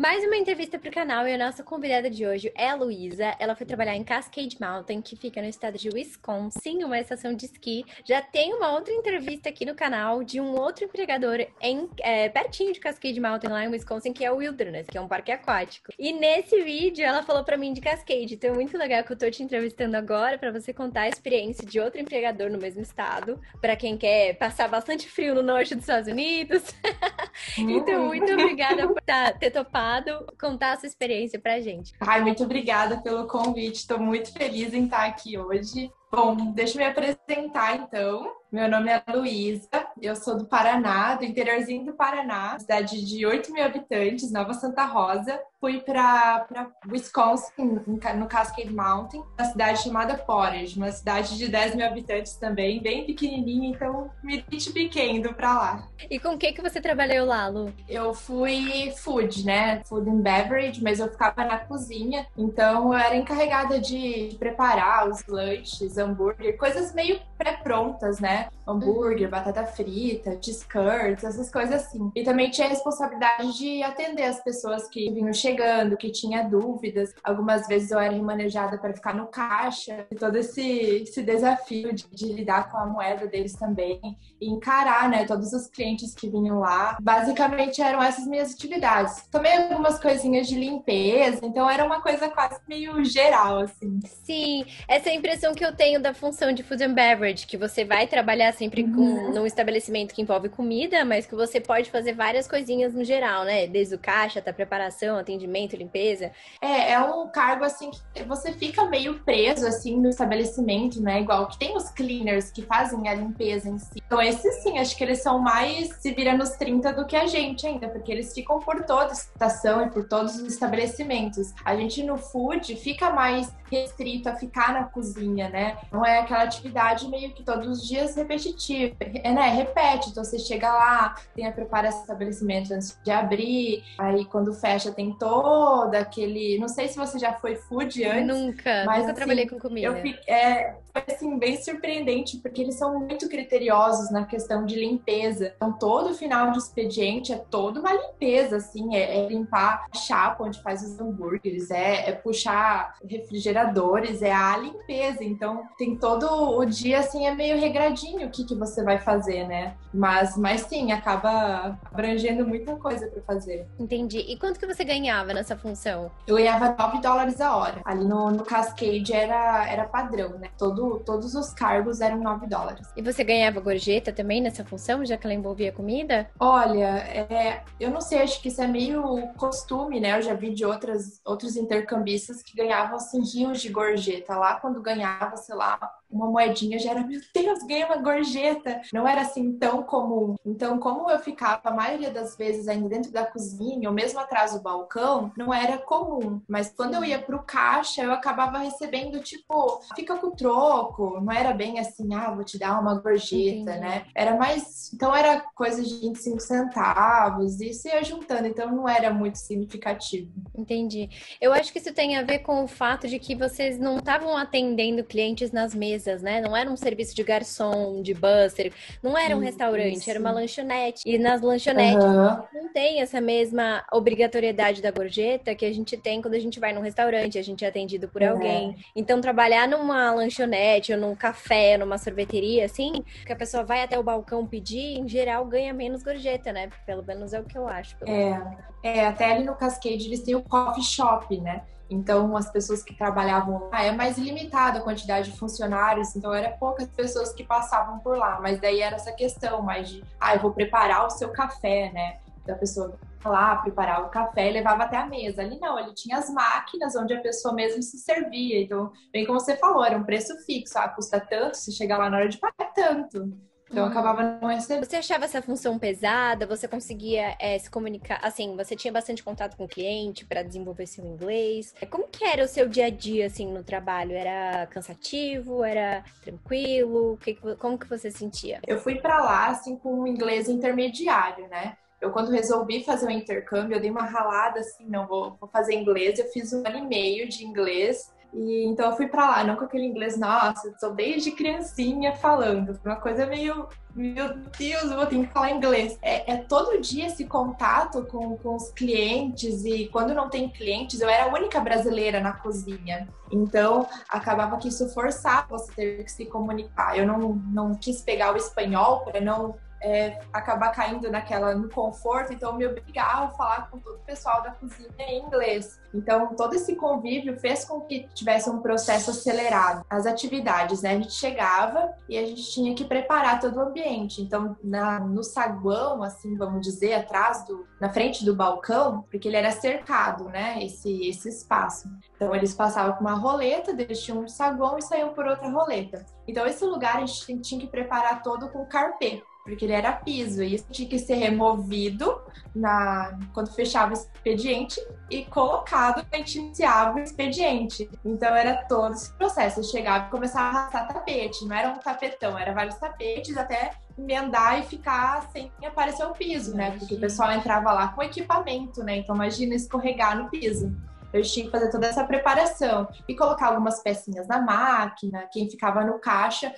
Mais uma entrevista para o canal e a nossa convidada de hoje é a Luísa. Ela foi trabalhar em Cascade Mountain, que fica no estado de Wisconsin, uma estação de esqui. Já tem uma outra entrevista aqui no canal de um outro empregador pertinho de Cascade Mountain, lá em Wisconsin, que é o Wilderness, que é um parque aquático. E nesse vídeo ela falou para mim de Cascade, então é muito legal que eu tô te entrevistando agora para você contar a experiência de outro empregador no mesmo estado, para quem quer passar bastante frio no norte dos Estados Unidos. Então, muito obrigada por ter topado contar a sua experiência pra gente. Ai, muito obrigada pelo convite. Estou muito feliz em estar aqui hoje. Bom, deixa eu me apresentar então. Meu nome é Luísa, eu sou do Paraná, do interiorzinho do Paraná, cidade de 8 mil habitantes, Nova Santa Rosa. Fui para Wisconsin, no Cascade Mountain, uma cidade chamada Portage, uma cidade de 10 mil habitantes também, bem pequenininha, então me identifiquei indo para lá. E com o que você trabalhou lá, Lu? Eu fui food, né? Food and beverage, mas eu ficava na cozinha, então eu era encarregada de preparar os lanches, hambúrguer, coisas meio pré-prontas, né? Hambúrguer, batata frita, cheese curds, essas coisas assim. E também tinha a responsabilidade de atender as pessoas que vinham chegando, que tinha dúvidas. Algumas vezes eu era remanejada para ficar no caixa. E todo esse desafio de lidar com a moeda deles também. E encarar, né, todos os clientes que vinham lá. Basicamente eram essas minhas atividades. Também algumas coisinhas de limpeza. Então era uma coisa quase meio geral, assim. Sim, essa é a impressão que eu tenho da função de food and beverage, que você vai trabalhar sempre num estabelecimento que envolve comida, mas que você pode fazer várias coisinhas no geral, né? Desde o caixa até a preparação, atendimento, limpeza. É um cargo, assim, que você fica meio preso, assim, no estabelecimento, né? Igual que tem os cleaners que fazem a limpeza em si. Então, esses, sim, acho que eles são mais se vira nos 30 do que a gente ainda, porque eles ficam por toda a estação e por todos os estabelecimentos. A gente no food fica mais restrito a ficar na cozinha, né? Não é aquela atividade meio que todos os dias repetitiva, né? Repete, então você chega lá, tem a preparação do estabelecimento antes de abrir, aí quando fecha tem todo aquele... Não sei se você já foi food antes, Nunca mas, assim, trabalhei com comida. foi assim, bem surpreendente, porque eles são muito criteriosos na questão de limpeza. Então, todo final de expediente é toda uma limpeza, assim, é limpar a chapa onde faz os hambúrgueres, é puxar refrigeradores, é a limpeza. Então, tem todo o dia, assim, é meio regradinho o que você vai fazer, né? Mas sim, acaba abrangendo muita coisa para fazer. Entendi. E quanto que você ganhava nessa função? Eu ganhava $9 a hora. Ali no Cascade era padrão, né? Todos os cargos eram $9. E você ganhava gorjeta também nessa função, já que ela envolvia comida? Olha, eu não sei, acho que isso é meio costume, né? Eu já vi de outros intercambistas que ganhavam, assim, rios de gorjeta. Lá, quando ganhava, sei lá, uma moedinha, já era, meu Deus, ganhei uma gorjeta. Não era, assim, tão comum. Então, como eu ficava, a maioria das vezes, ainda dentro da cozinha, ou mesmo atrás do balcão, não era comum. Mas quando eu ia pro caixa, eu acabava recebendo, tipo, fica com o troco. Não era bem assim, vou te dar uma gorjeta, Entendi. né? Era mais... Então, era coisa de 25 centavos, e se ia juntando. Então, não era muito significativo. Entendi. Eu acho que isso tem a ver com o fato de que vocês não estavam atendendo clientes nas mesas, né? Não era um serviço de garçom, de busser, não era um restaurante, era uma Isso. lanchonete. E nas lanchonetes Aham. não tem essa mesma obrigatoriedade da gorjeta que a gente tem quando a gente vai num restaurante, a gente é atendido por alguém. Então, trabalhar numa lanchonete ou num café, numa sorveteria, assim, que a pessoa vai até o balcão pedir, em geral ganha menos gorjeta, né? Pelo menos é o que eu acho. Até ali no Cascade eles têm o coffee shop, né? Então, as pessoas que trabalhavam lá, é mais limitada a quantidade de funcionários, então era poucas pessoas que passavam por lá, mas daí era essa questão mais de, eu vou preparar o seu café, né? Então, a pessoa ia lá, preparar o café e levava até a mesa. Ali não, ali tinha as máquinas onde a pessoa mesmo se servia. Então, bem como você falou, era um preço fixo, custa tanto, se chegar lá na hora de pagar tanto. Então, eu acabava não recebendo. Você achava essa função pesada? Você conseguia se comunicar? Assim, você tinha bastante contato com o cliente para desenvolver seu inglês? Como que era o seu dia a dia, assim, no trabalho? Era cansativo? Era tranquilo? Como que você sentia? Eu fui para lá, assim, com um inglês intermediário, né? Eu, quando resolvi fazer o intercâmbio, eu dei uma ralada, assim, não, vou fazer inglês. Eu fiz 1 ano e meio de inglês, E então eu fui pra lá, não com aquele inglês, nossa, eu sou desde criancinha falando. Foi uma coisa meio, meu Deus, eu vou ter que falar inglês. É todo dia esse contato com os clientes, e quando não tem clientes, eu era a única brasileira na cozinha. Então, acabava que isso forçava você ter que se comunicar. Eu não quis pegar o espanhol para não acabar caindo no conforto, então me obrigava a falar com todo o pessoal da cozinha em inglês. Então, todo esse convívio fez com que tivesse um processo acelerado. As atividades, né? A gente chegava e a gente tinha que preparar todo o ambiente. Então, no saguão, assim, vamos dizer, na frente do balcão, porque ele era cercado, né? Esse espaço. Então, eles passavam com uma roleta, eles tinham um saguão e saíam por outra roleta. Então, esse lugar a gente tinha que preparar todo com carpê, porque ele era piso, e isso tinha que ser removido quando fechava o expediente e colocado quando a gente iniciava o expediente. Então era todo esse processo. Eu chegava e começava a arrastar tapete, não era um tapetão, era vários tapetes até emendar e ficar sem aparecer o piso, né? Porque o pessoal entrava lá com equipamento, né? Então imagina escorregar no piso. Eu tinha que fazer toda essa preparação e colocar algumas pecinhas na máquina. Quem ficava no caixa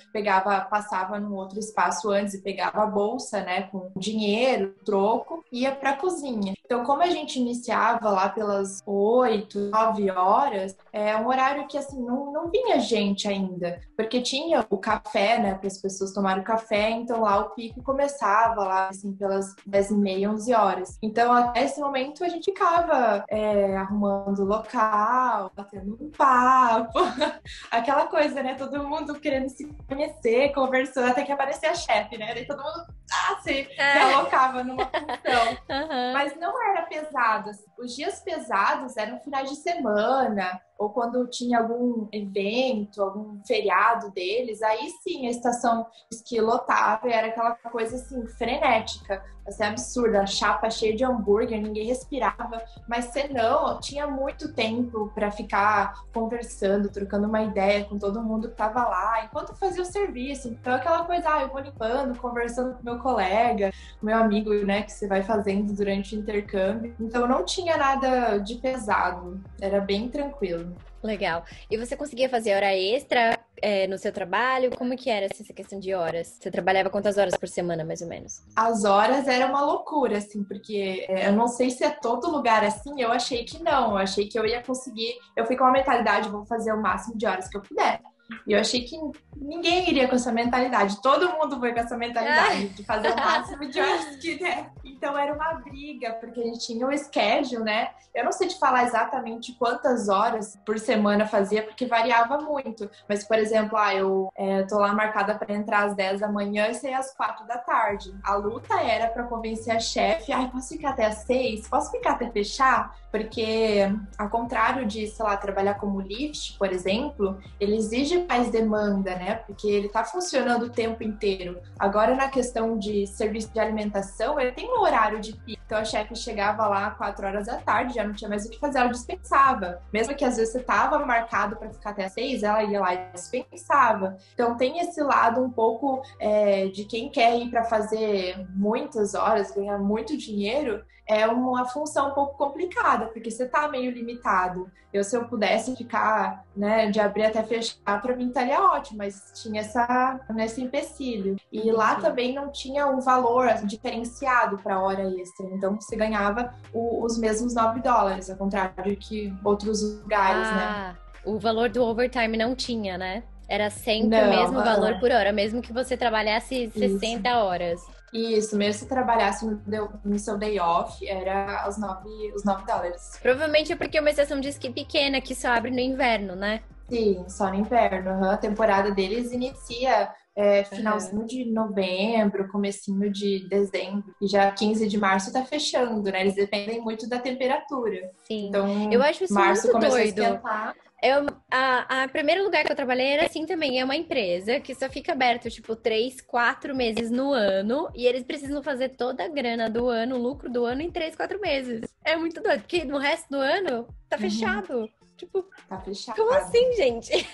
passava num outro espaço antes e pegava a bolsa, né, com dinheiro, troco, ia para a cozinha. Então, como a gente iniciava lá pelas 8, 9 horas, é um horário que assim não vinha gente ainda, porque tinha o café, né, para as pessoas tomarem o café. Então lá o pico começava lá assim pelas 10h30, 11 horas. Então até esse momento a gente ficava arrumando local, batendo um papo, aquela coisa, né? Todo mundo querendo se conhecer, conversando, até que aparecia a chefe, né? Daí todo mundo se alocava numa função. Uhum. Mas não era pesado. Os dias pesados eram finais de semana, ou quando tinha algum evento, algum feriado deles, aí sim a estação de esqui lotava e era aquela coisa assim, frenética, assim, absurda, a chapa cheia de hambúrguer, ninguém respirava, mas senão tinha muito tempo para ficar conversando, trocando uma ideia com todo mundo que estava lá, enquanto fazia o serviço. Então aquela coisa, eu vou limpando, conversando com meu colega, meu amigo, né, que você vai fazendo durante o intercâmbio. Então não tinha nada de pesado, era bem tranquilo. Legal. E você conseguia fazer hora extra no seu trabalho? Como que era essa questão de horas? Você trabalhava quantas horas por semana, mais ou menos? As horas era uma loucura, assim, porque eu não sei se é todo lugar assim, eu achei que não. Eu achei que eu ia conseguir. Eu fui com uma mentalidade, vou fazer o máximo de horas que eu puder. E eu achei que ninguém iria com essa mentalidade. Todo mundo foi com essa mentalidade de fazer o máximo de horas que der. Então era uma briga, porque a gente tinha um schedule, né? Eu não sei te falar exatamente quantas horas por semana fazia, porque variava muito. Mas, por exemplo, eu tô lá marcada para entrar às 10 da manhã e sair às 4 da tarde. A luta era para convencer a chefe, posso ficar até às 6? Posso ficar até fechar? Porque, ao contrário de, sei lá, trabalhar como lift, por exemplo, ele exige mais demanda, né? Porque ele tá funcionando o tempo inteiro. Agora, na questão de serviço de alimentação, ele tem um horário de pico. Então, a chefe chegava lá 4 horas da tarde, já não tinha mais o que fazer, ela dispensava. Mesmo que às vezes você tava marcado para ficar até às 6, ela ia lá e dispensava. Então, tem esse lado um pouco de quem quer ir para fazer muitas horas, ganhar muito dinheiro, é uma função um pouco complicada, porque você tá meio limitado. Se eu pudesse ficar, né, de abrir até fechar, pra mim estaria ótimo, mas tinha esse empecilho. E lá também não tinha um valor diferenciado para hora extra, então você ganhava os mesmos $9, ao contrário que outros lugares, né? O valor do overtime não tinha, né? Era sempre o mesmo valor por hora, mesmo que você trabalhasse 60 horas. Isso, mesmo se trabalhasse no seu day off, era os $9. Provavelmente é porque é uma estação de esqui pequena que só abre no inverno, né? Sim, só no inverno. A temporada deles inicia finalzinho de novembro, comecinho de dezembro. E já 15 de março tá fechando, né? Eles dependem muito da temperatura. Sim, então, eu acho isso março muito começou doido. a esquentar. A primeiro lugar que eu trabalhei era assim também, é uma empresa que só fica aberto, tipo, 3, 4 meses no ano, e eles precisam fazer toda a grana do ano, o lucro do ano em 3, 4 meses. É muito doido, porque no resto do ano tá fechado. Tipo, tá fechado. como assim, gente?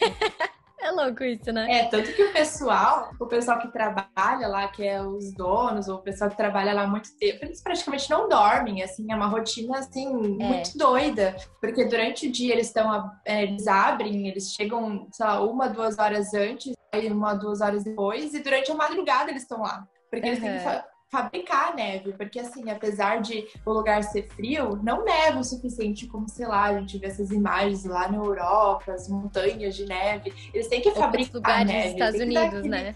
É louco isso, né? Tanto que o pessoal que trabalha lá, que é os donos, ou o pessoal que trabalha lá há muito tempo, eles praticamente não dormem, assim, é uma rotina, assim, muito doida, porque durante o dia eles abrem, eles chegam, sei lá, 1, 2 horas antes, aí 1, 2 horas depois, e durante a madrugada eles estão lá, porque eles têm que fabricar a neve, porque assim, apesar de o lugar ser frio, não neva o suficiente como, sei lá, a gente vê essas imagens lá na Europa, as montanhas de neve, eles têm que fabricar lugares neve. Dos Estados Unidos, né?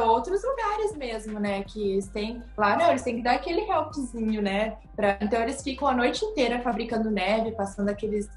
Outros lugares mesmo, né, que eles têm, lá não, eles têm que dar aquele helpzinho, né, então eles ficam a noite inteira fabricando neve, passando aqueles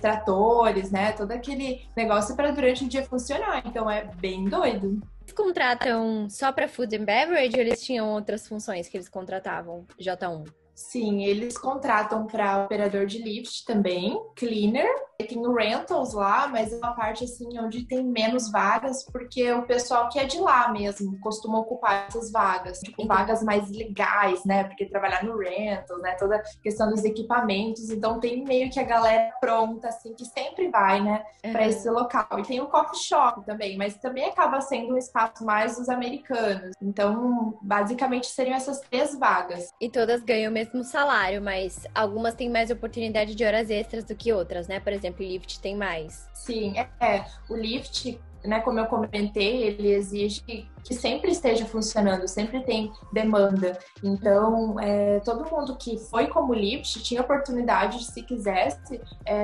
tratores, né, todo aquele negócio para durante o dia funcionar, então é bem doido. Eles contratam só para food and beverage ou eles tinham outras funções que eles contratavam? J1. Sim, eles contratam para operador de lift também, cleaner, tem o rentals lá, mas é uma parte assim onde tem menos vagas, porque o pessoal que é de lá mesmo costuma ocupar essas vagas, tipo vagas mais legais, né? Porque trabalhar no rentals, né? Toda a questão dos equipamentos, então tem meio que a galera pronta, assim, que sempre vai, né? Para esse local. E tem o coffee shop também, mas também acaba sendo um espaço mais dos americanos. Então, basicamente seriam essas 3 vagas. E todas ganham o mesmo salário, mas algumas têm mais oportunidade de horas extras do que outras, né? Por exemplo, o Lyft tem mais. Sim, o Lyft, né, como eu comentei, ele exige que sempre esteja funcionando, sempre tem demanda. Então, todo mundo que foi como Lyft tinha oportunidade de, se quisesse,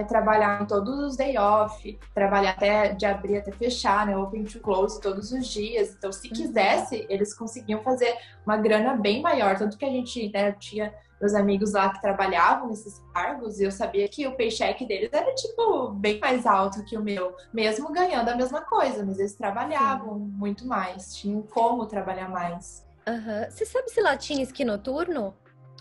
trabalhar em todos os day off, trabalhar até de abrir até fechar, né, open to close todos os dias. Então, se quisesse, eles conseguiam fazer uma grana bem maior. Tanto que a gente, né, tinha meus amigos lá que trabalhavam nesses cargos, e eu sabia que o paycheck deles era, tipo, bem mais alto que o meu, mesmo ganhando a mesma coisa, mas eles trabalhavam muito mais, tinham como trabalhar mais. Você sabe se lá tinha esqui noturno?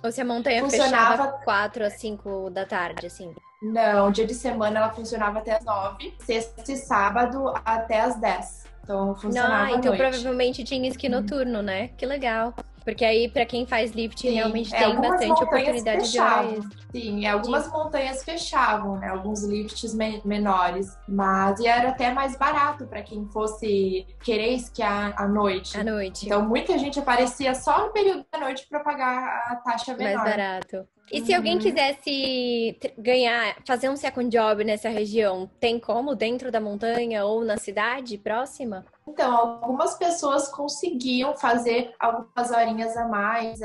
Ou se a montanha Funcionava... fechava 4 às 5 da tarde, assim? Não, dia de semana ela funcionava até as 9, sexta e sábado até as 10. Então funcionava à então noite. Provavelmente tinha esqui noturno, né? Que legal. Porque aí, pra quem faz lift, Sim, realmente tem bastante oportunidade de hora extra. Sim, algumas montanhas fechavam, né? Alguns lifts menores. Mas era até mais barato para quem fosse querer esquiar à noite. À noite. Então, muita gente aparecia só no período da noite para pagar a taxa menor. Mais barato. E se alguém quisesse fazer um second job nessa região, tem como? Dentro da montanha ou na cidade próxima? Então, algumas pessoas conseguiam fazer algumas horinhas a mais.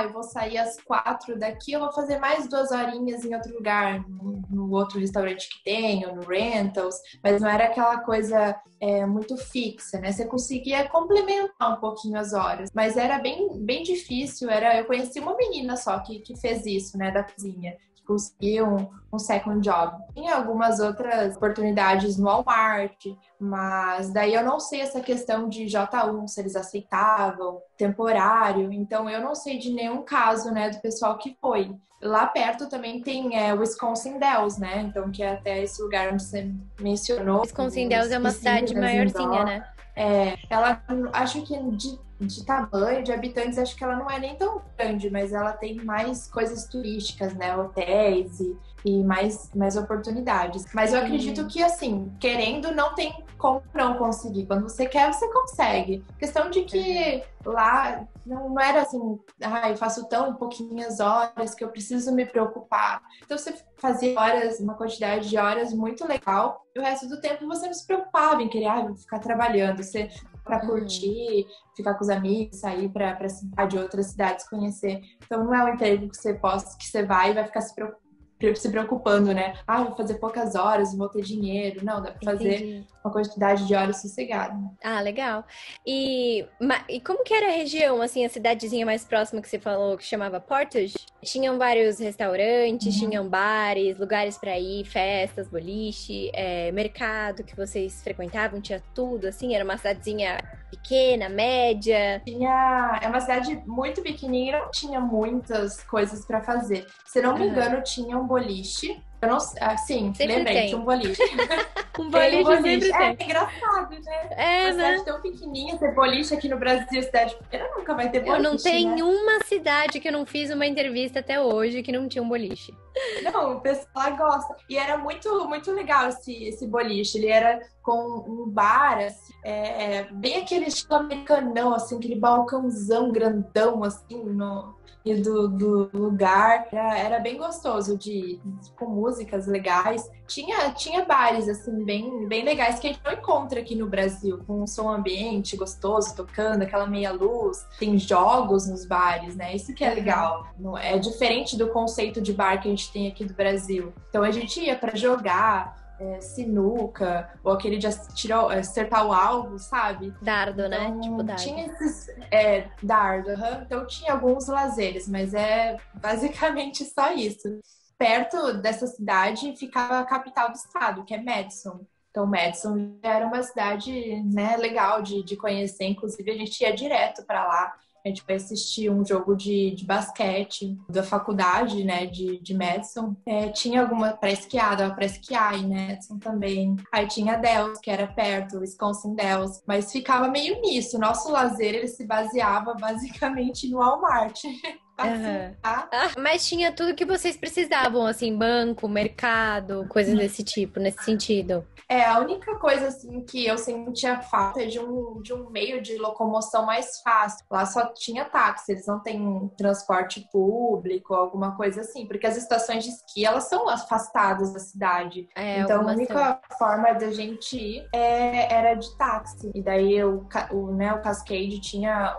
Eu vou sair às 4 daqui, eu vou fazer mais 2 horinhas em outro lugar, no outro restaurante que tem, ou no rentals, mas não era aquela coisa muito fixa, né? Você conseguia complementar um pouquinho as horas, mas era bem, bem difícil. Eu conheci uma menina só que fez isso, né, da cozinha. Conseguiu um second job. Tinha algumas outras oportunidades no Walmart, mas daí eu não sei essa questão de J1, se eles aceitavam, temporário, então eu não sei de nenhum caso, né, do pessoal que foi. Lá perto também tem Wisconsin Dells, né, então que é até esse lugar onde você mencionou. Wisconsin Dells é uma cidade maiorzinha, né? Ela, acho que de tamanho, de habitantes, acho que ela não é nem tão grande, mas ela tem mais coisas turísticas, né? Hotéis e mais oportunidades. Mas eu acredito que, assim, querendo, não tem como não conseguir. Quando você quer, você consegue. Questão de que lá não era assim, eu faço tão pouquinhas horas que eu preciso me preocupar. Então você fazia uma quantidade de horas muito legal, e o resto do tempo você não se preocupava em querer ficar trabalhando. Você para curtir, ficar com os amigos, sair para cidade, outras cidades, conhecer. Então não é um emprego que você vai e vai ficar se preocupando, né? Vou fazer poucas horas, não vou ter dinheiro. Não, dá pra fazer uma quantidade de horas sossegada. Legal. E como que era a região, assim, a cidadezinha mais próxima que você falou, que chamava Portage? Tinham vários restaurantes, tinham bares, lugares pra ir, festas, boliche, mercado que vocês frequentavam, tinha tudo, assim? Era uma cidadezinha pequena, média? É uma cidade muito pequenininha, não tinha muitas coisas pra fazer. Se não me engano, tinha um boliche. Eu não sim, lembrei, tinha um boliche. Um boliche sempre tem. É engraçado, né? Uma cidade tão pequenininha, ter boliche aqui no Brasil, cidade pequena, nunca vai ter boliche. Eu não tenho uma cidade que eu não fiz uma entrevista até hoje que não tinha um boliche. Não, o pessoal gosta. E era muito, muito legal esse boliche. Ele era com um bar, assim, bem aquele estilo americanão, assim, aquele balcãozão grandão, assim, e do lugar. Era bem gostoso com músicas legais. Tinha bares, assim, bem, bem legais que a gente não encontra aqui no Brasil, com um som ambiente gostoso, tocando, aquela meia luz. Tem jogos nos bares, né? Isso que é legal. É diferente do conceito de bar que a gente tem aqui do Brasil. Então a gente ia para jogar sinuca, ou aquele de acertar o alvo, sabe? Dardo, Então, né? Tipo dardo. Tinha esses dardo, então tinha alguns lazeres, mas é basicamente só isso. Perto dessa cidade ficava a capital do estado, que é Madison. Então, Madison era uma cidade, né, legal de conhecer, inclusive a gente ia direto para lá. A gente foi assistir um jogo de basquete da faculdade, né, de Madison. Tinha alguma pré-esquiada, dava pra esquiar em Madison também. Aí tinha Dells, que era perto, Wisconsin Dells. Mas ficava meio nisso. Nosso lazer, ele se baseava basicamente no Walmart. Assim, tá? Mas tinha tudo que vocês precisavam, assim, banco, mercado, coisas desse tipo, nesse sentido. A única coisa, assim, que eu sentia falta é de um meio de locomoção mais fácil. Lá só tinha táxi, eles não têm transporte público, alguma coisa assim, porque as estações de esqui, elas são afastadas da cidade. Então, a única forma da gente ir era de táxi. E daí o Cascade tinha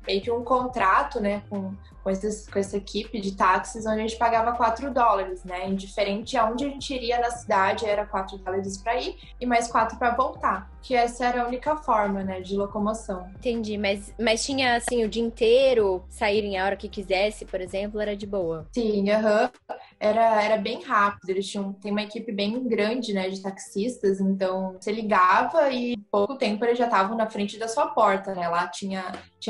meio que um contrato, né, com essa equipe de táxis, onde a gente pagava $4, né? Indiferente aonde a gente iria na cidade, era $4 para ir e mais 4 para voltar. Que essa era a única forma, né, de locomoção. Entendi, mas tinha, assim, o dia inteiro, saírem a hora que quisesse, por exemplo, era de boa? Sim, era bem rápido. Eles tem uma equipe bem grande, né, de taxistas, então você ligava e em pouco tempo eles já estavam na frente da sua porta, né? Lá tinha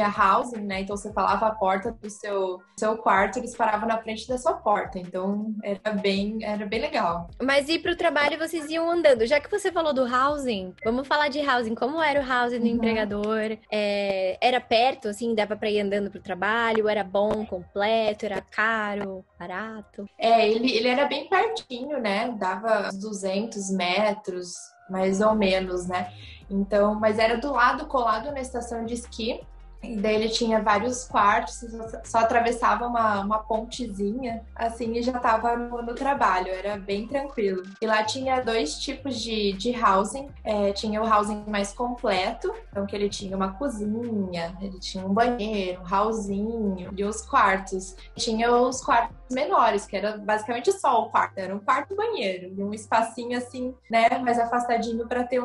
housing, né? Então você falava a porta do seu quarto, eles paravam na frente da sua porta. Então era bem legal. Mas ir pro trabalho vocês iam andando. Já que você falou do housing, vamos falar de housing. Como era o housing do empregador? Era perto, assim, dava pra ir andando pro trabalho? Era bom, completo? Era caro, barato? Ele era bem pertinho, né? Dava uns 200 metros, mais ou menos, né? Então, mas era do lado, colado na estação de esqui. E daí ele tinha vários quartos, só atravessava uma pontezinha, assim, e já tava no trabalho, era bem tranquilo. E lá tinha 2 tipos de housing. Tinha o housing mais completo, então que ele tinha uma cozinha, ele tinha um banheiro, um hallzinho e os quartos. Tinha os quartos menores, que era basicamente só o quarto, era um quarto banheiro, e um espacinho assim, né, mais afastadinho para ter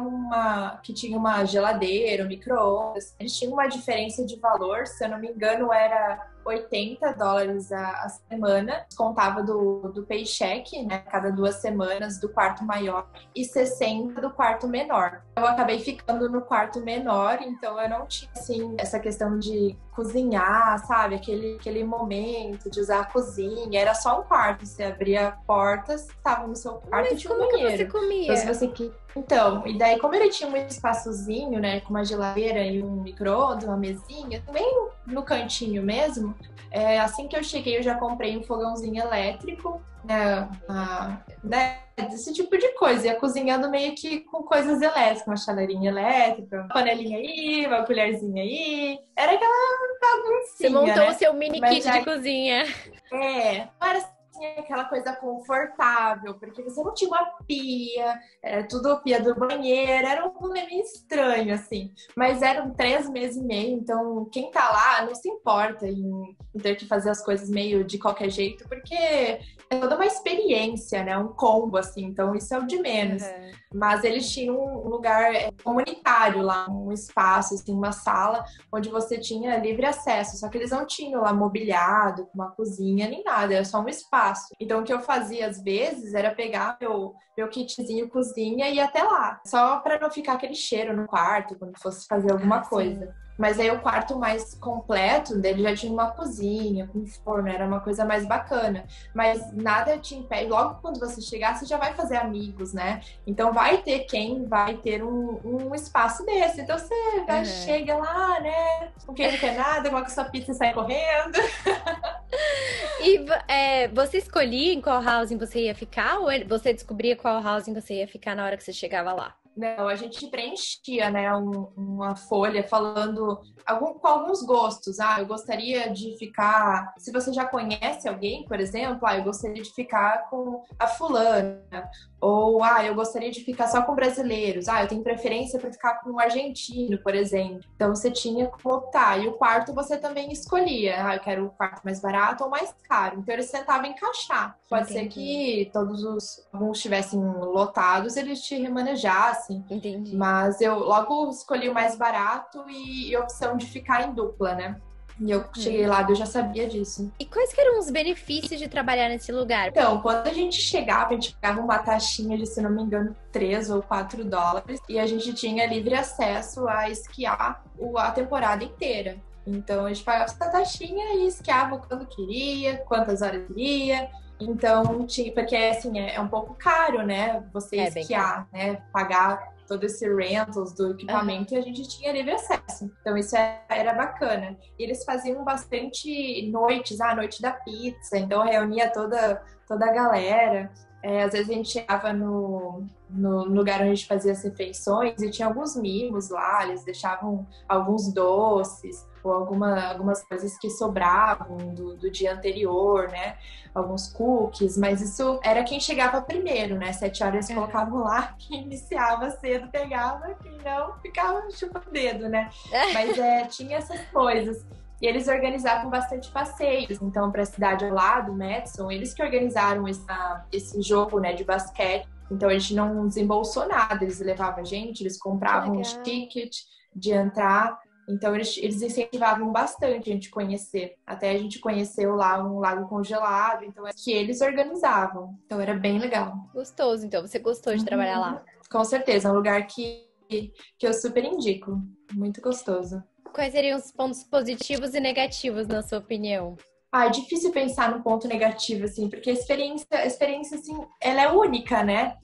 que tinha uma geladeira, um micro-ondas. Eles tinham uma diferença de valor, se eu não me engano, era $80 a semana, contava do paycheck, né, cada 2 semanas do quarto maior e 60 do quarto menor. Eu acabei ficando no quarto menor, então eu não tinha, assim, essa questão de cozinhar, sabe, aquele momento de usar a cozinha, era só um quarto, você abria portas, estava no seu quarto e tinha um banheiro. Como você comia? Então, e daí como ele tinha um espaçozinho, né, com uma geladeira e um micro-ondas, uma mesinha, bem no cantinho mesmo, assim que eu cheguei eu já comprei um fogãozinho elétrico, né, desse tipo de coisa, ia cozinhando meio que com coisas elétricas, uma chaleirinha elétrica, uma panelinha aí, uma colherzinha aí, era aquela baguncinha, Você montou, né? o seu mini kit de cozinha. Não era aquela coisa confortável, porque você não tinha uma pia, era tudo pia do banheiro, era um rolê meio estranho, assim. Mas eram 3 meses e meio, então quem tá lá não se importa em ter que fazer as coisas meio de qualquer jeito, porque é toda uma experiência, né? Um combo, assim, então isso é o de menos. Mas eles tinham um lugar comunitário lá, um espaço, assim, uma sala, onde você tinha livre acesso, só que eles não tinham lá mobiliado, uma cozinha, nem nada, era só um espaço. Então, o que eu fazia às vezes era pegar meu kitzinho cozinha e ir até lá, só para não ficar aquele cheiro no quarto quando fosse fazer alguma coisa. Mas aí o quarto mais completo dele já tinha uma cozinha, com forno, era uma coisa mais bacana. Mas nada te impede, logo quando você chegar, você já vai fazer amigos, né? Então vai ter quem vai ter um espaço desse. Então você já chega lá, né? Com quem não quer nada, coloca sua pizza e sai correndo. E você escolhia em qual housing você ia ficar? Ou você descobria qual housing você ia ficar na hora que você chegava lá? Não, a gente preenchia, né, uma folha falando com alguns gostos. Ah, eu gostaria de ficar... Se você já conhece alguém, por exemplo, eu gostaria de ficar com a fulana. Ou, eu gostaria de ficar só com brasileiros. Eu tenho preferência para ficar com um argentino, por exemplo. Então, você tinha como optar. E o quarto você também escolhia. Eu quero o quarto mais barato ou mais caro. Então, eles tentavam encaixar. Pode ser que alguns estivessem lotados, eles te remanejassem. Entendi. Mas eu logo escolhi o mais barato e a opção de ficar em dupla, né? E eu cheguei lá, eu já sabia disso. E quais que eram os benefícios de trabalhar nesse lugar? Então, quando a gente chegava, a gente pagava uma taxinha de, se não me engano, $3 ou $4. E a gente tinha livre acesso a esquiar a temporada inteira. Então, a gente pagava essa taxinha e esquiava quando queria, quantas horas queria. Então, porque assim, é um pouco caro, né? Você esquiar, né? Pagar todo esse rentals do equipamento e a gente tinha livre acesso. Então, isso era bacana. E eles faziam bastante noites, a noite da pizza. Então, reunia toda a galera. Às vezes a gente chegava no lugar onde a gente fazia as refeições e tinha alguns mimos lá, eles deixavam alguns doces ou algumas coisas que sobravam do dia anterior, né? Alguns cookies, mas isso era quem chegava primeiro, né? 7 horas colocavam lá, quem iniciava cedo pegava, quem não ficava chupando o dedo, né? Mas tinha essas coisas. E eles organizavam bastante passeios. Então, para a cidade ao lado, Madison, eles que organizaram esse jogo, né, de basquete. Então, a gente não desembolsou nada. Eles levavam a gente, eles compravam os tickets de entrar. Então, eles incentivavam bastante a gente conhecer. Até a gente conheceu lá um lago congelado. Então, é que eles organizavam. Então, era bem legal. Gostoso, então. Você gostou de trabalhar lá? Com certeza. É um lugar que eu super indico. Muito gostoso. Quais seriam os pontos positivos e negativos, na sua opinião? É difícil pensar no ponto negativo, assim, porque a experiência, assim, ela é única, né?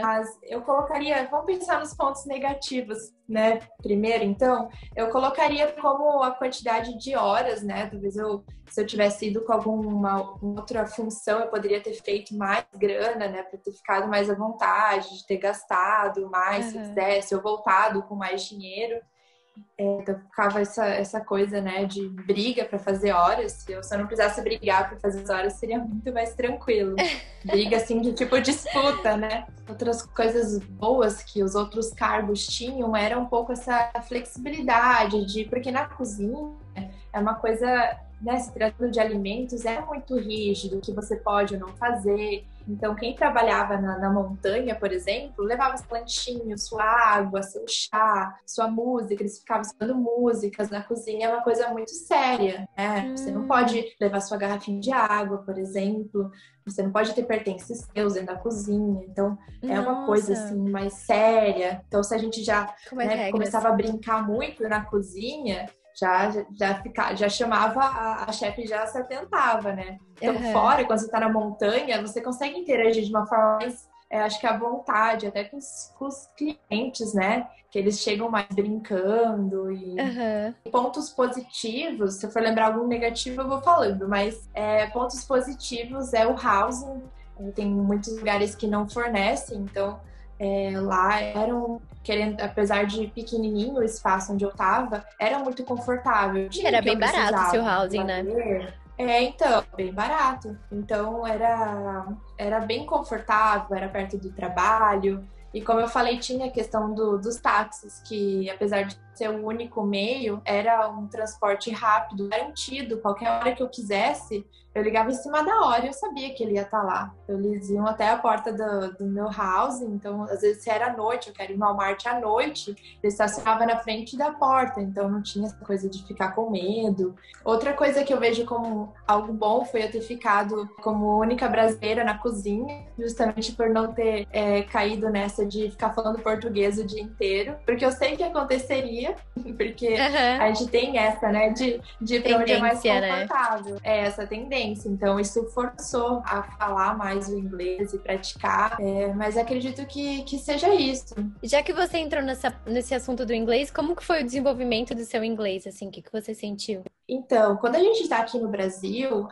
Mas eu colocaria, vamos pensar nos pontos negativos, né? Primeiro, então, eu colocaria como a quantidade de horas, né? Talvez se eu tivesse ido com alguma outra função, eu poderia ter feito mais grana, né? Para ter ficado mais à vontade, de ter gastado mais, se quisesse, ou voltado com mais dinheiro. Então ficava essa coisa, né, de briga para fazer horas. Se eu não precisasse brigar para fazer as horas, seria muito mais tranquilo. Briga, assim, de tipo disputa, né? Outras coisas boas que os outros cargos tinham era um pouco essa flexibilidade porque na cozinha é uma coisa, né, se tratando de alimentos, é muito rígido, o que você pode ou não fazer. Então, quem trabalhava na montanha, por exemplo, levava os plantinhos, sua água, seu chá, sua música. Eles ficavam escutando músicas na cozinha, é uma coisa muito séria, né? Você não pode levar sua garrafinha de água, por exemplo. Você não pode ter pertences seus dentro da cozinha. Então, é uma coisa, assim, mais séria. Então, se a gente já começava a brincar muito na cozinha... Já chamava a chefe, já se atentava, né? Então, fora, quando você tá na montanha, você consegue interagir de uma forma mais, acho que à vontade, até com os clientes, né? Que eles chegam mais brincando e pontos positivos, se eu for lembrar algum negativo, eu vou falando, mas pontos positivos é o housing. Tem muitos lugares que não fornecem, então lá apesar de pequenininho o espaço onde eu tava, era muito confortável. Era bem barato o seu housing, né? Então, bem barato. Então, era bem confortável, era perto do trabalho. E como eu falei, tinha a questão dos táxis, que apesar de ser o único meio, era um transporte rápido, garantido. Qualquer hora que eu quisesse, eu ligava em cima da hora e eu sabia que ele ia estar lá. Eles iam até a porta do meu house, então às vezes se era noite, eu quero ir no Walmart à noite, ele estacionava na frente da porta, então não tinha essa coisa de ficar com medo. Outra coisa que eu vejo como algo bom foi eu ter ficado como única brasileira na cozinha, justamente por não ter caído nessa de ficar falando português o dia inteiro, porque eu sei que aconteceria, porque a gente tem essa, né, de ir pra onde é mais confortável. Né? Essa tendência. Então, isso forçou a falar mais o inglês e praticar, mas acredito que seja isso. Já que você entrou nesse assunto do inglês, como que foi o desenvolvimento do seu inglês, assim, o que você sentiu? Então, quando a gente está aqui no Brasil,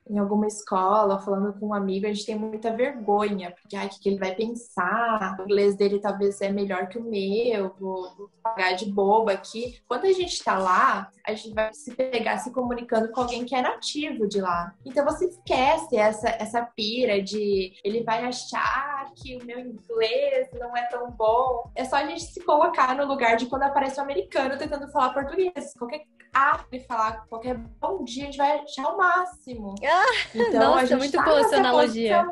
em alguma escola, falando com um amigo, a gente tem muita vergonha, porque o que ele vai pensar? O inglês dele talvez é melhor que o meu, vou pagar de boba aqui. Quando a gente tá lá, a gente vai se pegar se comunicando com alguém que é nativo de lá. Então você esquece essa pira de ele vai achar que o meu inglês não é tão bom. É só a gente se colocar no lugar de quando aparece um americano tentando falar português. Qualquer ele falar qualquer bom dia, a gente vai achar o máximo. Então, nossa, a gente muito boa essa analogia.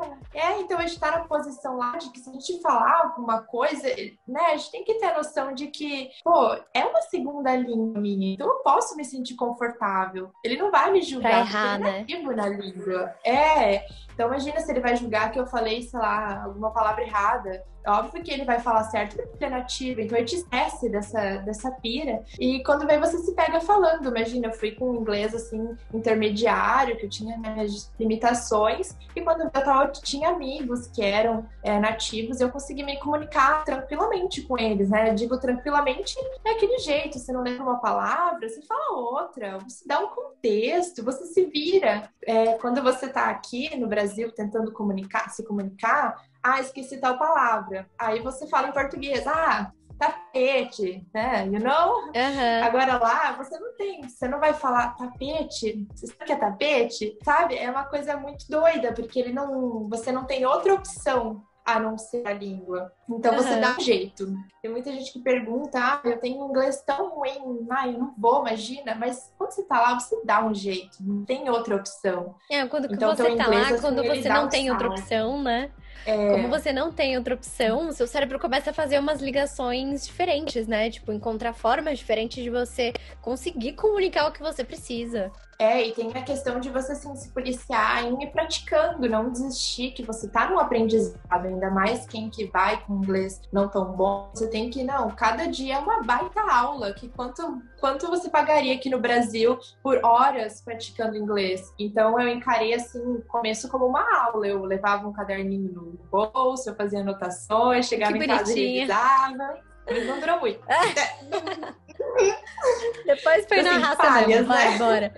Então a gente tá na posição lá de que se a gente falar alguma coisa, né, a gente tem que ter a noção de que, é uma segunda língua minha, então eu posso me sentir confortável. Ele não vai me julgar, porque ele é nativo na língua. Então imagina se ele vai julgar que eu falei, sei lá, alguma palavra errada. É óbvio que ele vai falar certo porque ele é nativo, então a gente esquece dessa pira. E quando vem você se pega falando. Imagina, eu fui com um inglês assim, intermediário, que eu tinha minhas limitações, e quando eu tinha amigos que eram nativos, eu consegui me comunicar tranquilamente com eles, né? Eu digo tranquilamente é aquele jeito, você não lembra uma palavra, você fala outra, você dá um contexto, você se vira. Quando você tá aqui no Brasil tentando se comunicar, esqueci tal palavra. Aí você fala em português, tapete, né? You know? Agora lá, você não vai falar tapete. Você sabe o que é tapete? Sabe? É uma coisa muito doida, porque você não tem outra opção a não ser a língua. Então você dá um jeito. Tem muita gente que pergunta, eu tenho um inglês tão ruim, eu não vou, imagina. Mas quando você tá lá, você dá um jeito. Não tem outra opção. Quando então, você tá lá, assim, quando você não tem outra opção, né? Como você não tem outra opção, seu cérebro começa a fazer umas ligações diferentes, né? Tipo, encontrar formas diferentes de você conseguir comunicar o que você precisa. E tem a questão de você assim, se policiar em ir praticando, não desistir, que você tá no aprendizado, ainda mais quem que vai com inglês não tão bom. Você tem que, cada dia é uma baita aula, que quanto você pagaria aqui no Brasil por horas praticando inglês? Então eu encarei assim, o começo como uma aula, eu levava um caderninho no bolso, eu fazia anotações, chegava em casa e revisava. Mas não durou muito. Depois foi na raça mesmo, vai, bora.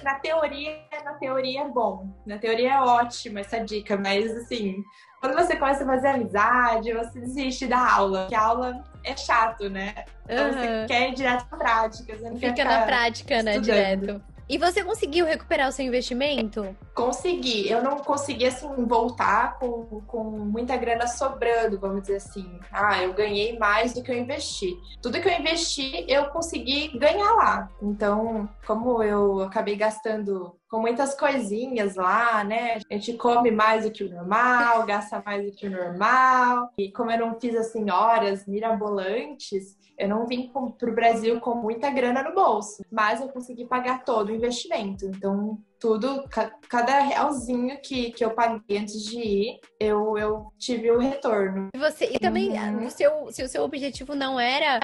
Na teoria é bom. Na teoria é ótima essa dica, mas assim, quando você começa a fazer amizade, você desiste da aula, porque a aula é chato, né? Então você quer ir direto pra prática. Você não fica na prática, né, direto. E você conseguiu recuperar o seu investimento? Consegui. Eu não consegui, assim, voltar com muita grana sobrando, vamos dizer assim. Eu ganhei mais do que eu investi. Tudo que eu investi, eu consegui ganhar lá. Então, como eu acabei gastando com muitas coisinhas lá, né? A gente come mais do que o normal, gasta mais do que o normal. E como eu não fiz, assim, horas mirabolantes, eu não vim pro Brasil com muita grana no bolso. Mas eu consegui pagar todo o investimento. Então, tudo, cada realzinho que eu paguei antes de ir, eu tive o retorno. E também, se o seu objetivo não era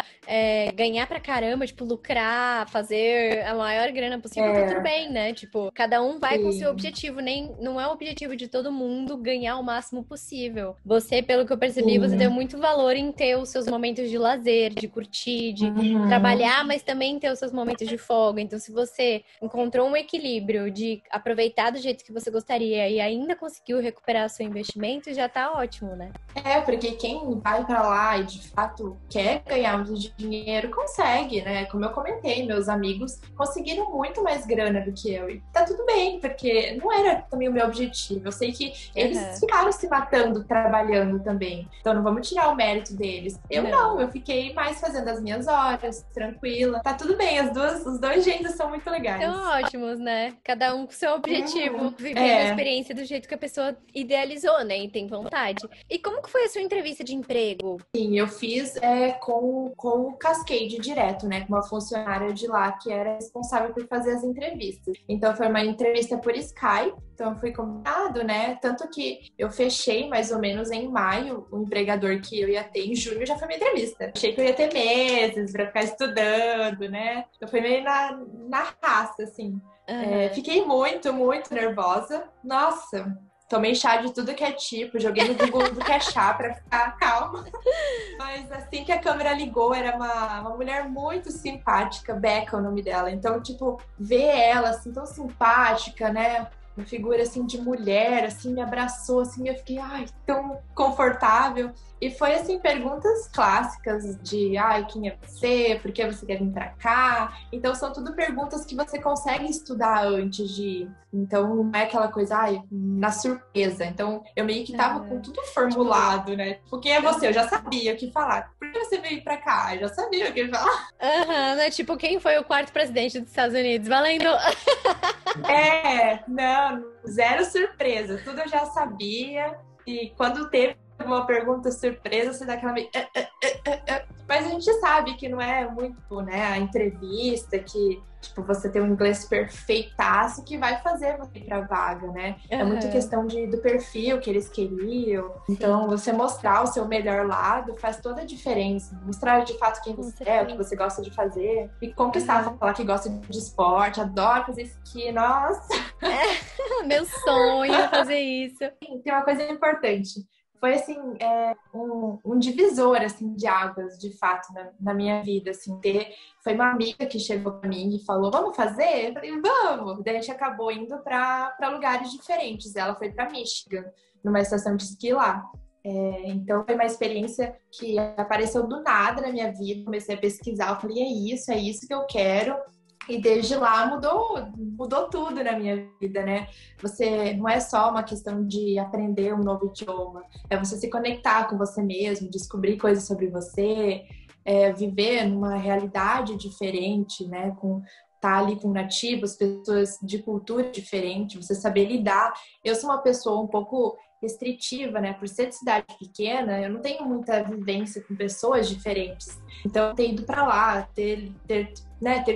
ganhar pra caramba, tipo, lucrar, fazer a maior grana possível, tá tudo bem, né? Tipo, cada um vai com o seu objetivo, não é o objetivo de todo mundo ganhar o máximo possível. Você, pelo que eu percebi, você deu muito valor em ter os seus momentos de lazer, de curtir, de trabalhar, mas também ter os seus momentos de folga. Então, se você encontrou um equilíbrio de aproveitar do jeito que você gostaria e ainda conseguiu recuperar seu investimento, já tá ótimo, né? Porque quem vai pra lá e de fato quer ganhar muito dinheiro, consegue, né? Como eu comentei, meus amigos conseguiram muito mais grana do que eu. E tá tudo bem, porque não era também o meu objetivo. Eu sei que eles ficaram se matando, trabalhando também. Então não vamos tirar o mérito deles. Eu fiquei mais fazendo as minhas horas, tranquila. Tá tudo bem, os dois jeitos são muito legais. São ótimos, né? Cada um com seu objetivo, vivendo a experiência do jeito que a pessoa idealizou, né? E tem vontade. E como que foi a sua entrevista de emprego? Sim, eu fiz com o Cascade direto, né? Com uma funcionária de lá que era responsável por fazer as entrevistas. Então foi uma entrevista por Skype. Então foi combinado, né? Tanto que eu fechei mais ou menos em maio o empregador que eu ia ter. Em junho já foi minha entrevista. Achei que eu ia ter meses pra ficar estudando, né? Então foi meio na raça, assim. Fiquei muito, muito nervosa. Nossa, tomei chá de tudo que é tipo, joguei no Google tudo que é chá pra ficar calma. Mas assim que a câmera ligou, era uma mulher muito simpática, Becca, o nome dela. Então, tipo, ver ela assim tão simpática, né? Uma figura assim de mulher, assim, me abraçou, assim, eu fiquei, ai, tão confortável. E foi assim, perguntas clássicas de, ai, quem é você? Por que você quer vir pra cá? Então são tudo perguntas que você consegue estudar antes de ir. Então não é aquela coisa, ai, na surpresa. Então eu meio que tava com tudo formulado, né? Tipo, quem é você? Eu já sabia o que falar. Por que você veio pra cá? Eu já sabia o que falar. Né? Tipo, quem foi o quarto presidente dos Estados Unidos? Valendo! Não, zero surpresa. Tudo eu já sabia. E quando teve uma pergunta surpresa, você dá aquela meio... Mas a gente sabe que não é muito, né, a entrevista que, tipo, você tem um inglês perfeitaço que vai fazer você ir pra vaga, né? É muito questão do perfil que eles queriam. Então, você mostrar o seu melhor lado faz toda a diferença. Mostrar de fato quem você é, o que você gosta de fazer. E conquistar, falar que gosta de esporte, adoro fazer esqui, nossa! Meu sonho é fazer isso. Tem uma coisa importante. Foi, assim, um divisor, assim, de águas, de fato, na minha vida, assim. Foi uma amiga que chegou pra mim e falou, vamos fazer? Eu falei, vamos! Daí a gente acabou indo pra lugares diferentes. Ela foi pra Michigan, numa estação de esqui lá. Então, foi uma experiência que apareceu do nada na minha vida. Comecei a pesquisar, eu falei, é isso que eu quero. E desde lá mudou tudo na minha vida, né? Você não é só uma questão de aprender um novo idioma, é você se conectar com você mesmo, descobrir coisas sobre você, viver numa realidade diferente, né? Tá ali com nativos, pessoas de cultura diferente, você saber lidar. Eu sou uma pessoa um pouco restritiva, né? Por ser de cidade pequena, eu não tenho muita vivência com pessoas diferentes. Então, ter ido para lá, ter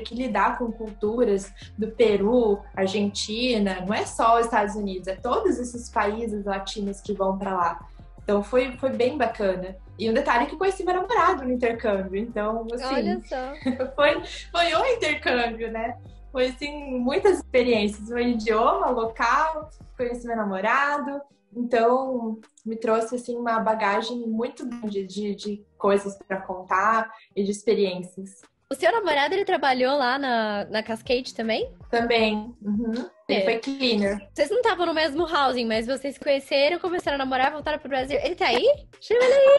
que lidar com culturas do Peru, Argentina, não é só os Estados Unidos, é todos esses países latinos que vão para lá. Então, foi bem bacana. E um detalhe que conheci meu namorado no intercâmbio. Então, assim, olha só. foi um intercâmbio, né? Foi, assim, muitas experiências. O idioma, local, conheci meu namorado. Então, me trouxe, assim, uma bagagem muito grande de coisas para contar e de experiências. O seu namorado, ele trabalhou lá na Cascade também? Também. Uhum. Ele foi cleaner. Vocês não estavam no mesmo housing, mas vocês se conheceram, começaram a namorar, voltaram pro Brasil. Ele tá aí? Chama ele aí!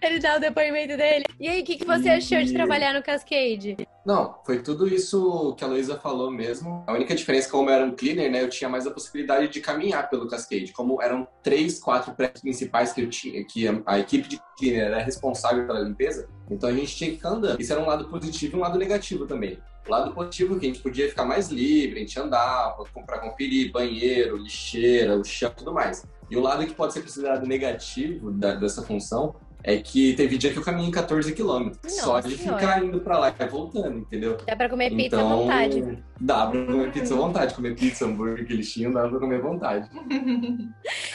Ele dá o depoimento dele. E aí, o que você achou de trabalhar no Cascade? Não, foi tudo isso que a Luísa falou mesmo. A única diferença, como eu era um cleaner, né, eu tinha mais a possibilidade de caminhar pelo Cascade. Como eram 3, 4 prédios principais que eu tinha, que a equipe de cleaner era responsável pela limpeza, então a gente tinha que ficar andando. Isso era um lado positivo e um lado negativo também. O lado positivo é que a gente podia ficar mais livre, a gente andava, para conferir banheiro, lixeira, o chão e tudo mais. E o lado que pode ser considerado negativo dessa função é que teve dia que eu caminhei 14 quilômetros só de ficar indo pra lá e voltando, entendeu? Dá pra comer pizza à vontade. Dá pra comer pizza à vontade. Comer pizza, hambúrguer que eles tinham, dava pra comer à vontade.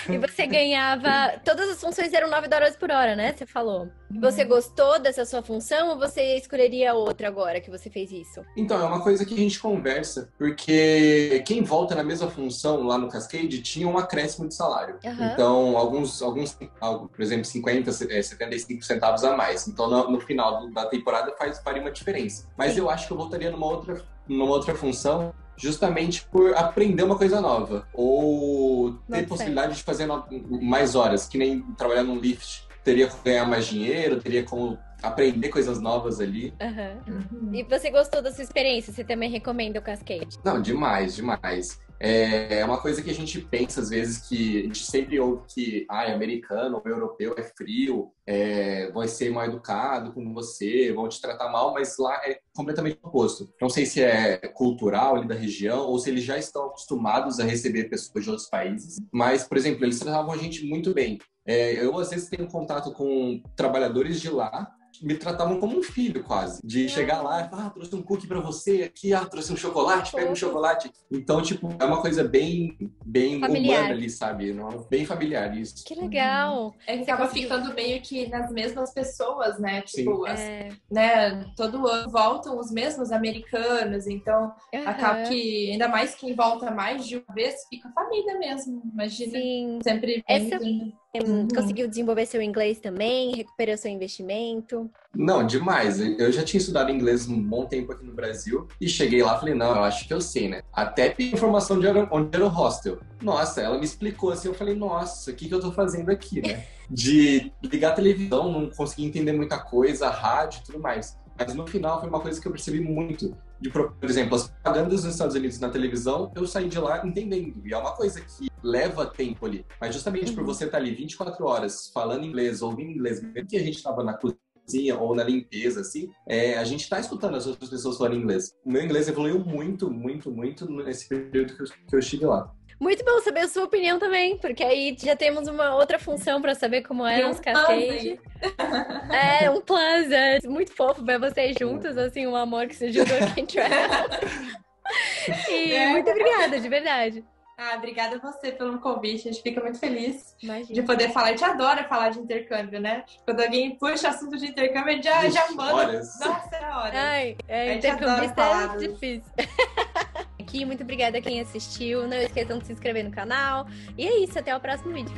E você ganhava... Todas as funções eram $9 por hora, né? Você falou. Você gostou dessa sua função ou você escolheria outra agora que você fez isso? Então, é uma coisa que a gente conversa, porque quem volta na mesma função lá no Cascade tinha um acréscimo de salário. Então, alguns, por exemplo, 50, 75 centavos a mais. Então, no final da temporada faria uma diferença. Mas eu acho que eu voltaria numa outra função justamente por aprender uma coisa nova. Ou ter possibilidade de fazer mais horas, que nem trabalhar num lift. Teria como ganhar mais dinheiro, teria como aprender coisas novas ali. E você gostou da sua experiência? Você também recomenda o Cascade? Não, demais. É uma coisa que a gente pensa, às vezes, que a gente sempre ouve que americano ou europeu é frio, vai ser mal educado com você, vão te tratar mal, mas lá é completamente oposto. Não sei se é cultural ali da região ou se eles já estão acostumados a receber pessoas de outros países, mas, por exemplo, eles tratavam a gente muito bem. Eu, às vezes, tenho contato com trabalhadores de lá me tratavam como um filho, quase. De chegar lá e falar, trouxe um cookie pra você aqui, trouxe um chocolate, pega um chocolate. Então, tipo, é uma coisa bem familiar. humana ali, sabe? Bem familiar, isso. Que legal! É que acaba ficando meio que nas mesmas pessoas, né? Tipo, Sim. né? Todo ano voltam os mesmos americanos, então acaba que, ainda mais quem volta mais de uma vez, fica família mesmo, imagina. Sim. Sempre conseguiu desenvolver seu inglês também? Recuperou seu investimento? Não, demais. Eu já tinha estudado inglês um bom tempo aqui no Brasil e cheguei lá e falei, não, eu acho que eu sei, né? Até pedi informação de onde era o hostel. Nossa, ela me explicou assim, eu falei, nossa, o que eu tô fazendo aqui, né? De ligar a televisão, não consegui entender muita coisa, rádio e tudo mais. Mas no final foi uma coisa que eu percebi muito. Por exemplo, as propagandas nos Estados Unidos na televisão, eu saí de lá entendendo. E é uma coisa que leva tempo ali. Mas justamente por você estar ali 24 horas falando inglês, ouvindo inglês, mesmo que a gente estava na cozinha ou na limpeza, assim, a gente está escutando as outras pessoas falando inglês. O meu inglês evoluiu muito, muito, muito nesse período que eu estive lá. Muito bom saber a sua opinião também, porque aí já temos uma outra função para saber como eram os Cascade. Um plus, muito fofo ver vocês juntos, assim, um amor que se juntou aqui em Travel. E muito obrigada, de verdade. Obrigada a você pelo convite, a gente fica muito feliz. Imagina. De poder falar. A gente adora falar de intercâmbio, né? Quando alguém puxa assunto de intercâmbio, já manda. Horas. Nossa, é hora. Intercambista é difícil. Aqui, muito obrigada a quem assistiu. Não esqueçam de se inscrever no canal. E é isso, até o próximo vídeo.